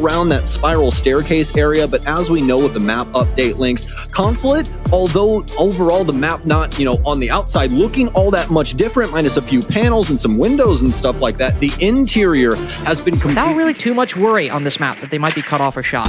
around that spiral staircase area, but as we know with the map update links, Consulate, although overall the map not, you know, on the outside looking all that much different, minus a few panels and some windows and stuff like that, the interior has been without really too much worry on this map that they might be cut off or shot.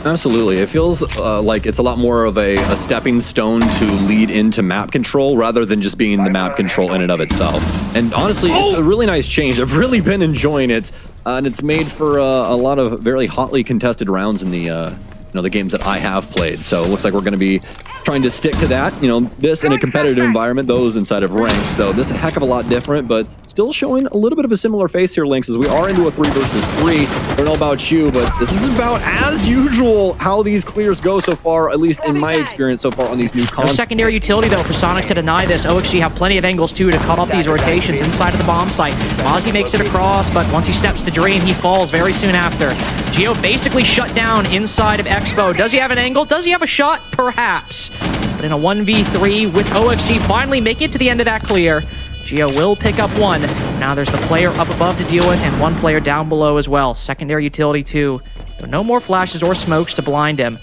Absolutely. It feels like it's a lot more of a stepping stone to lead into map control rather than just being the map control in and of itself. And honestly, it's a really nice change. I've really been enjoying it, and it's made for a lot of very hotly contested rounds in the you know, the games that I have played. So it looks like we're going to be trying to stick to that. You know, this in a competitive environment, those inside of ranked. So this is a heck of a lot different, but still showing a little bit of a similar face here, Lynx, as we are into a 3 versus 3. I don't know about you, but this is about as usual how these clears go so far, at least in my experience so far on these new No secondary utility, though, for Soniqs to deny this. OXG have plenty of angles, too, to cut off these rotations inside of the bomb site. Mozzie makes it across, but once he steps to Dream, he falls very soon after. Geo basically shut down inside of Expo. Does he have an angle? Does he have a shot? Perhaps. But in a 1v3 with OXG finally making it to the end of that clear, Geo will pick up one. Now there's the player up above to deal with and one player down below as well. Secondary utility too. No more flashes or smokes to blind him.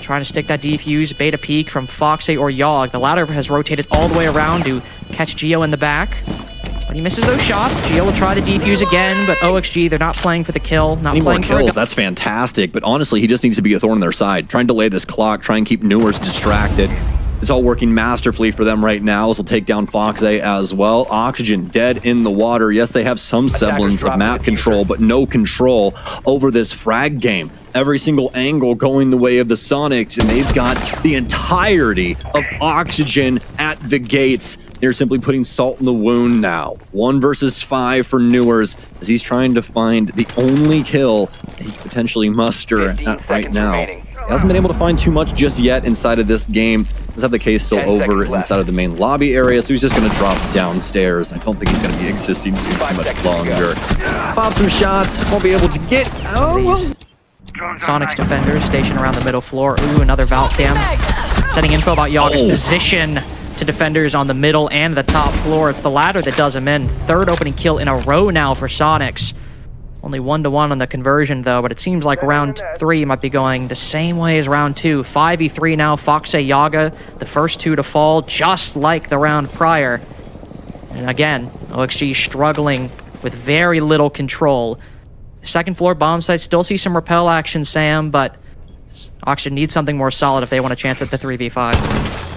Trying to stick that defuse, beta peek from Foxy or Yogg. The latter has rotated all the way around to catch Geo in the back. But he misses those shots. Geo will try to defuse again, but OXG, they're not playing for the kill. Not playing for kills. That's fantastic. But honestly, he just needs to be a thorn in their side. Try and delay this clock. Try and keep Newers distracted. It's all working masterfully for them right now. This will take down Foxy as well. Oxygen dead in the water. Yes, they have some semblance of map control, but no control over this frag game. Every single angle going the way of the Soniqs, and they've got the entirety of Oxygen at the gates. They're simply putting salt in the wound now. 1 versus 5 for Newers as he's trying to find the only kill he could potentially muster right now. Remaining. He hasn't been able to find too much just yet inside of this game. Does have the case still over inside of the main lobby area, so he's just going to drop downstairs. I don't think he's going to be existing too much longer. Pop some shots, won't be able to get out. Soniqs defenders stationed around the middle floor. Ooh, another Valk cam. Setting info about Yogg's position to defenders on the middle and the top floor. It's the latter that does him in. Third opening kill in a row now for Soniqs. Only 1-1 on the conversion, though, but it seems like round 3 might be going the same way as round 2. 5v3 now, Foxy, Yaga, the first 2 to fall, just like the round prior. And again, OXG struggling with very little control. Second floor bomb site, still see some repel action, Sam, but Oxygen needs something more solid if they want a chance at the 3v5.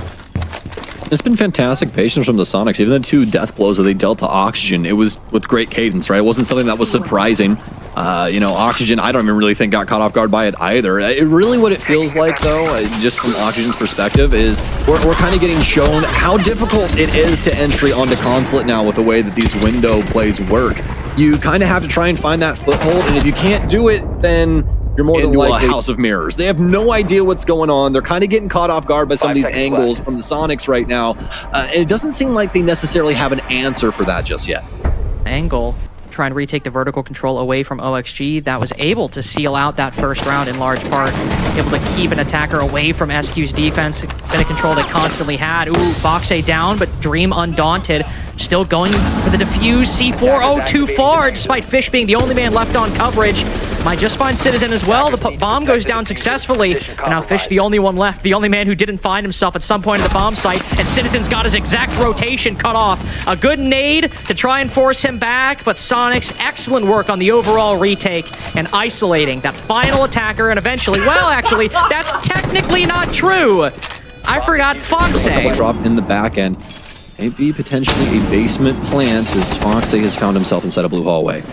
It's been fantastic patience from the Soniqs. Even the 2 death blows that they dealt to Oxygen, it was with great cadence, right? It wasn't something that was surprising. You know, Oxygen, I don't even really think got caught off guard by it either. Really what it feels like, though, just from Oxygen's perspective, is we're kind of getting shown how difficult it is to entry onto Consulate now with the way that these window plays work. You kind of have to try and find that foothold, and if you can't do it, then you're more than likely a house of mirrors. They have no idea what's going on. They're kind of getting caught off guard by some of these angles from the Soniqs right now. And it doesn't seem like they necessarily have an answer for that just yet. Angle, trying to retake the vertical control away from OXG. That was able to seal out that first round in large part. Able to keep an attacker away from SQ's defense. Bit of control they constantly had. Ooh, Foxy down, but Dream undaunted. Still going for the defuse. C4, oh, too far, despite Fish being the only man left on coverage. Might just find Citizen as well. The bomb goes down successfully. And now Fish, the only one left, the only man who didn't find himself at some point at the bomb site. And Citizen's got his exact rotation cut off. A good nade to try and force him back, but Soniqs, excellent work on the overall retake and isolating that final attacker. And eventually, well, actually, that's technically not true. I forgot Foxy. Drop in the back end. Maybe potentially a basement plant as Foxy has found himself inside a blue hallway.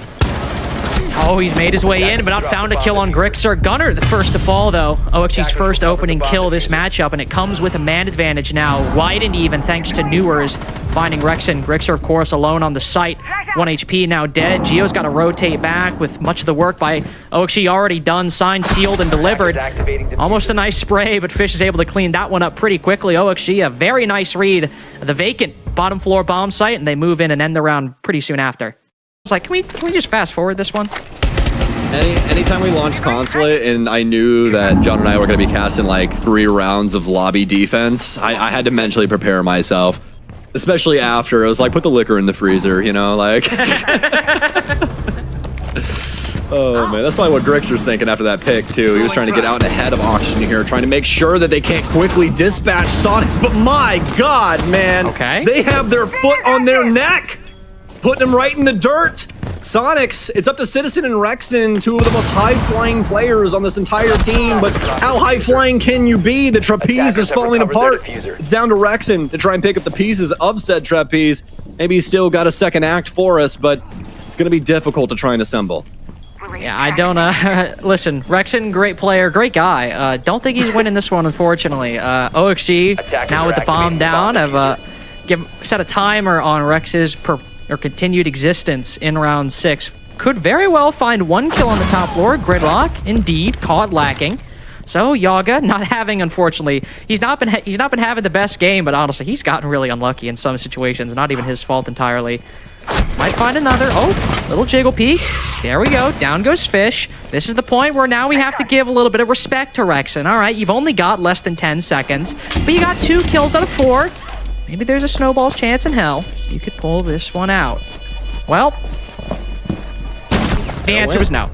Oh, he's made his way in, but not found a kill on Grixer. Gunner, the first to fall, though. OXG's first opening kill this matchup, and it comes with a man advantage now. Widened even, thanks to Newers finding Rexen. Grixer, of course, alone on the site. 1 HP now dead. Geo's got to rotate back with much of the work by OXG already done, signed, sealed, and delivered. Almost a nice spray, but Fish is able to clean that one up pretty quickly. OXG, a very nice read. The vacant bottom floor bomb site, and they move in and end the round pretty soon after. It's like, can we just fast forward this one? Anytime we launched Consulate and I knew that John and I were going to be casting like 3 rounds of lobby defense, I had to mentally prepare myself. Especially after, it was like, put the liquor in the freezer, you know, like... Oh man, that's probably what Grixer's thinking after that pick too. He was trying to get out ahead of Oxygen here, trying to make sure that they can't quickly dispatch Soniqs, but my god, man. Okay. They have their foot on their neck, putting them right in the dirt. Soniqs, it's up to Citizen and Rexen, two of the most high-flying players on this entire team, but how high-flying can you be? The trapeze is falling apart. It's down to Rexen to try and pick up the pieces of said trapeze. Maybe he's still got a second act for us, but it's going to be difficult to try and assemble. Yeah, I don't, listen, Rexen, great player, great guy. Don't think he's winning this one, unfortunately. OXG, now with the bomb down, have set a timer on Rex's continued existence in round 6. Could very well find one kill on the top floor. Gridlock, indeed, caught lacking. So Yaga not having, unfortunately, he's not been having the best game, but honestly, he's gotten really unlucky in some situations. Not even his fault entirely. Might find another. Oh, little jiggle peek. There we go. Down goes Fish. This is the point where now we have to give a little bit of respect to Rexen. All right, you've only got less than 10 seconds, but you got 2 kills out of 4. Maybe there's a snowball's chance in hell you could pull this one out. Well, the answer was no.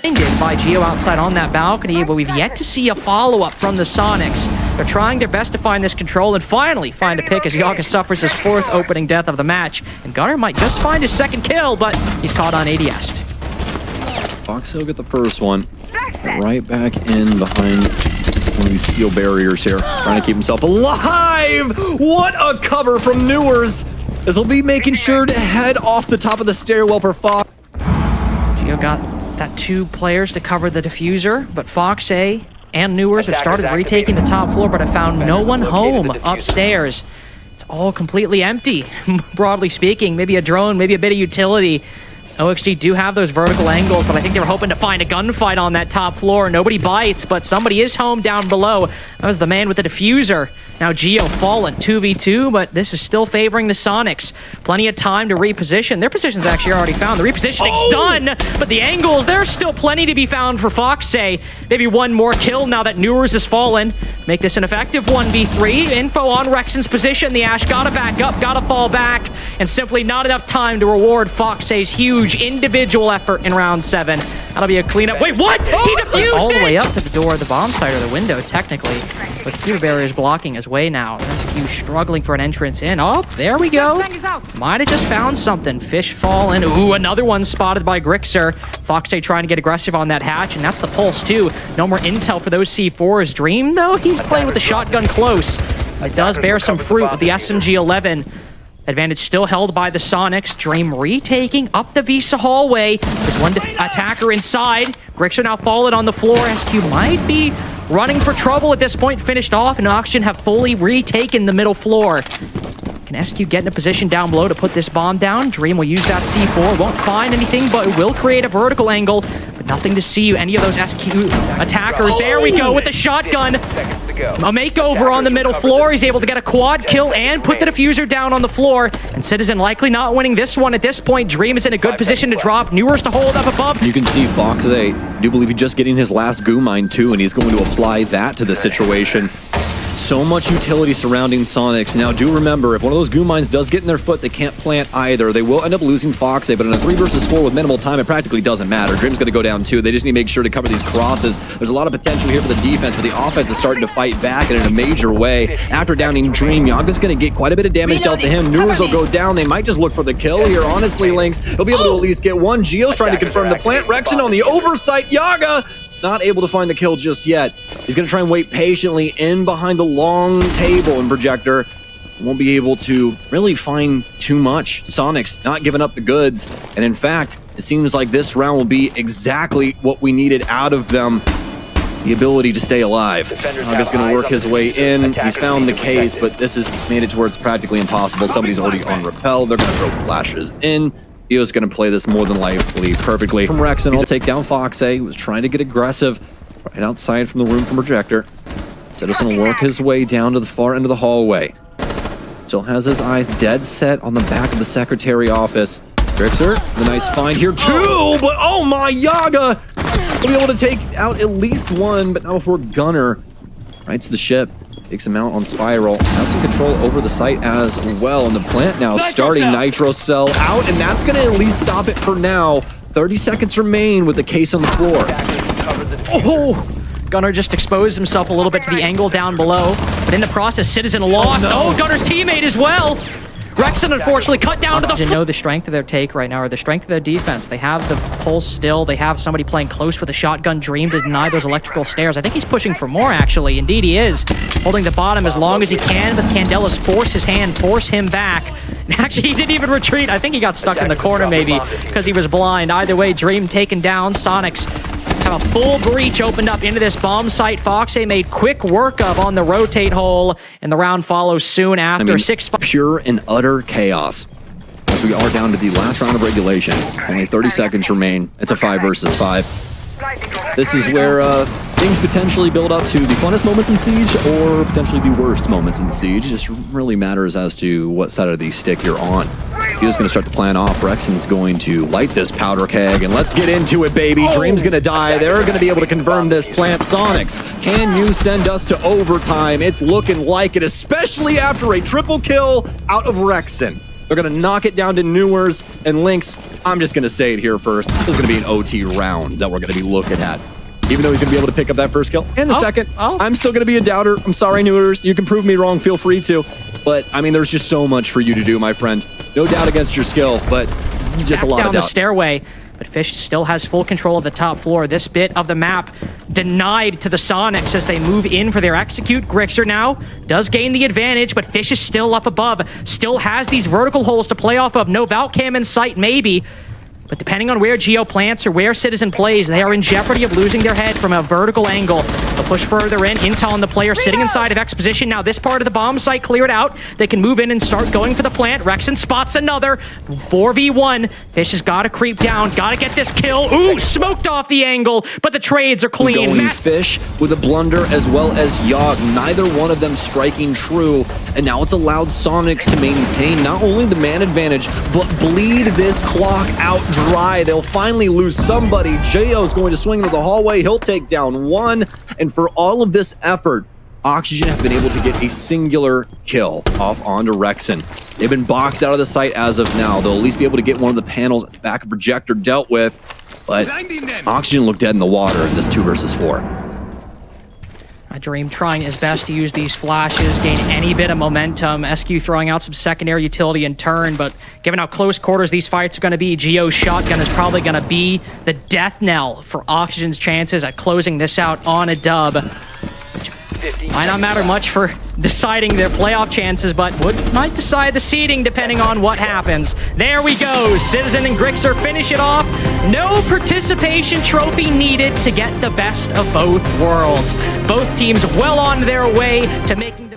Ended by Geo outside on that balcony, but we've yet to see a follow-up from the Soniqs. They're trying their best to find this control and finally find a pick as Yaga suffers his 4th opening death of the match. And Gunner might just find his 2nd kill, but he's caught on ADS. Fox will get the first one. Right back in behind one of these steel barriers here. Trying to keep himself alive! What a cover from Newers! This will be making sure to head off the top of the stairwell for Fox. Geo got that 2 players to cover the diffuser, but Fox A and Newers have started retaking the top floor, but have found no one home upstairs. It's all completely empty, broadly speaking. Maybe a drone, maybe a bit of utility. OXG do have those vertical angles, but I think they were hoping to find a gunfight on that top floor. Nobody bites, but somebody is home down below. That was the man with the diffuser. Now Geo fallen 2v2, but this is still favoring the Soniqs. Plenty of time to reposition. Their position's actually already found. The repositioning's done, but the angles, there's still plenty to be found for Foxay. Maybe one more kill now that Newers has fallen. Make this an effective 1v3. Info on Rexen's position. The Ash gotta back up, gotta fall back, and simply not enough time to reward Foxay's huge individual effort in round 7. That'll be a cleanup. Wait, what? He defused all the it! way up to the door of the bomb site, or the window, technically. But Kiva barrier is blocking his way now. SQ struggling for an entrance in. Oh, there we go. Might have just found something. Fish falling. Ooh, another one spotted by Grixer. Foxay trying to get aggressive on that hatch, and that's the pulse too. No more intel for those C4s. Dream, though, he's playing with the shotgun close. It does bear some fruit with the SMG-11. Advantage still held by the Soniqs. Dream retaking up the Visa hallway. There's one attacker inside. Grixer now fallen on the floor. SQ might be running for trouble at this point. Finished off, and Oxygen have fully retaken the middle floor. Can SQ get in a position down below to put this bomb down? Dream will use that C4. Won't find anything, but it will create a vertical angle. But nothing to see any of those SQ attackers. There we go with the shotgun. A makeover on the middle floor. He's able to get a quad kill and put the diffuser down on the floor. And Citizen likely not winning this one at this point. Dream is in a good position to drop. Newers to hold up above. You can see Foxay, I do believe he's just getting his last goo mine too, and he's going to apply that to the situation. So much utility surrounding Soniqs. Now, do remember, if one of those goo mines does get in their foot, they can't plant either. They will end up losing Foxay, but in a 3 versus 4 with minimal time, it practically doesn't matter. Dream's going to go down too. They just need to make sure to cover these crosses. There's a lot of potential here for the defense, but the offense is starting to fight back and in a major way. After downing Dream, Yaga's going to get quite a bit of damage dealt to him. Newers will go down. They might just look for the kill here. Honestly, Lynx, he'll be able to at least get one. Geo's trying to confirm the plant. Rexen on the oversight. Yaga not able to find the kill just yet. He's going to try and wait patiently in behind the long table, and Projector won't be able to really find too much. Soniqs not giving up the goods, and in fact, it seems like this round will be exactly what we needed out of them. The ability to stay alive. Yaga's going to work his way in. He's found the case, but this has made it to where it's practically impossible. Somebody's already on rappel. They're going to throw flashes in. Theo's going to play this more than likely perfectly. From Rexen, he'll take down Foxay, who was trying to get aggressive right outside from the room from Projector. Citizen will work his way down to the far end of the hallway. Still has his eyes dead set on the back of the secretary office. Grixer, the nice find here too, but oh my, Yaga! He'll be able to take out at least one, but not before Gunner rights the ship. Takes him out on Spiral. Has some control over the site as well. And the plant now starting Nitro Cell out, and that's going to at least stop it for now. 30 seconds remain with the case on the floor. Oh! Gunnar just exposed himself a little bit to the angle down below, but in the process, Citizen lost. Oh, Gunnar's teammate as well! Rexon, unfortunately, cut down to the floor. Know the strength of their take right now, or the strength of their defense. They have the pulse still. They have somebody playing close with a shotgun. Dream to deny those electrical stairs. I think he's pushing for more, actually. Indeed, he is. Holding the bottom as long as he can, but Candela's force his hand, force him back. And actually, he didn't even retreat. I think he got stuck in the corner, maybe, because he was blind. Either way, Dream taken down. Soniqs have a full breach opened up into this bomb site. Fox made quick work of on the rotate hole, and the round follows soon after. Pure and utter chaos. As we are down to the last round of regulation. Only 30 seconds remain. It's a 5 versus 5. This is where things potentially build up to the funnest moments in Siege or potentially the worst moments in Siege. It just really matters as to what side of the stick you're on. He was going to start the plan off. Rexon's going to light this powder keg, and let's get into it, baby. Dream's going to die. They're going to be able to confirm this plant. Soniqs, can you send us to overtime? It's looking like it, especially after a triple kill out of Rexon. They're going to knock it down to Newers and Lynx. I'm just going to say it here first. This is going to be an OT round that we're going to be looking at. Even though he's going to be able to pick up that first kill. And the second, I'm still going to be a doubter. I'm sorry, Newers. You can prove me wrong. Feel free to. But, I mean, there's just so much for you to do, my friend. No doubt against your skill, but just a lot of doubt. Down the stairway, but Fish still has full control of the top floor. This bit of the map denied to the Soniqs as they move in for their execute. Grixer now does gain the advantage, but Fish is still up above. Still has these vertical holes to play off of. No Valcam in sight, maybe. But depending on where Geo plants or where Citizen plays, they are in jeopardy of losing their head from a vertical angle. They'll push further in. Intel on the player sitting inside of Exposition. Now this part of the bomb site cleared out. They can move in and start going for the plant. Rexon spots another. 4v1. Fish has got to creep down. Got to get this kill. Ooh, smoked off the angle, but the trades are clean. Fish with a blunder as well as Yogg. Neither one of them striking true. And now it's allowed Soniqs to maintain not only the man advantage, but bleed this clock out dry. They'll finally lose somebody. Geo's going to swing into the hallway. He'll take down one. And for all of this effort, Oxygen have been able to get a singular kill off onto Rexon. They've been boxed out of the site as of now. They'll at least be able to get one of the panels at the back of projector dealt with. But Oxygen looked dead in the water in this 2 versus 4. Dream trying his best to use these flashes, gain any bit of momentum. SQ throwing out some secondary utility in turn, but given how close quarters these fights are going to be, Geo's shotgun is probably going to be the death knell for Oxygen's chances at closing this out on a dub. Might not matter much for deciding their playoff chances, but might decide the seeding depending on what happens. There we go. Citizen and Grixer finish it off. No participation trophy needed to get the best of both worlds. Both teams well on their way to making